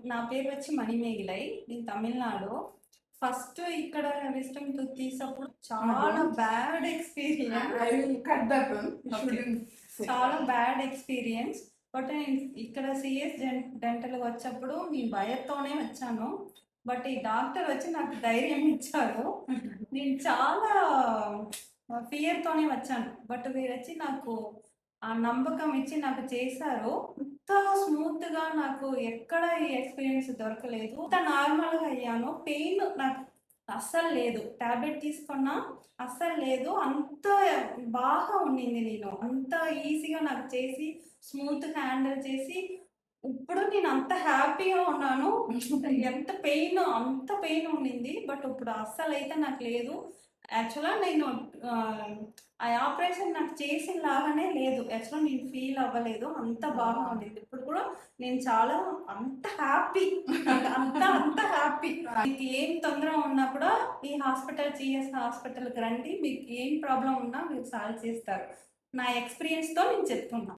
నా పేరు వచ్చి మణిమేగలై. నేను తమిళనాడు. ఫస్ట్ ఇక్కడ విజిటింగ్ టూత్ తీసినప్పుడు చాలా bad experience. I will cut that one. You Okay. shouldn't say చాలా that. Bad experience. బట్ నేను ఇక్కడ సీఎస్ డెంటల్‌కి వచ్చేప్పుడు నేను భయంతోనే వచ్చాను. బట్ ఈ డాక్టర్ వచ్చి నాకు ధైర్యం ఇచ్చారు. నేను చాలా ఫియర్‌తోనే వచ్చాను. బట్ వీరొచ్చి నాకు ఆ నమ్మకం ఇచ్చి నాకు చేశారు. అంత స్మూత్‌గా నాకు ఎక్కడ ఈ ఎక్స్‌పీరియన్స్ దొరకలేదు. అంత నార్మల్‌గా అయ్యాను. పెయిన్ నాకు అస్సలు లేదు. టాబ్లెట్ తీసుకున్నా అస్సలు లేదు. అంత బాగా ఉండింది నేను. అంత ఈజీగా నాకు చేసి స్మూత్‌గా హ్యాండిల్ చేసి ఇప్పుడు నేను అంత హ్యాపీగా ఉన్నాను. అంత పెయిన్ ఉండింది. బట్ ఇప్పుడు అస్సలైతే నాకు లేదు. యాక్చువల్‌గా నేను ఆ ఆపరేషన్ నాకు చేసినలాగానే లేదు. యాక్చువల్‌గా నేను ఫీల్ అవ్వలేదు. అంత బాగా ఉండింది. ఇప్పుడు కూడా నేను చాలా అంత హ్యాపీ. అంత హ్యాపీ. మీకు ఏం తొందర ఉన్నా కూడా ఈ హాస్పిటల్ జీఎస్ హాస్పిటల్‌కి రండి. మీకు ఏం ప్రాబ్లమ్ ఉన్నా మీరు సాల్వ్ చేస్తారు. నా ఎక్స్‌పీరియన్స్‌తో నేను చెప్తున్నా.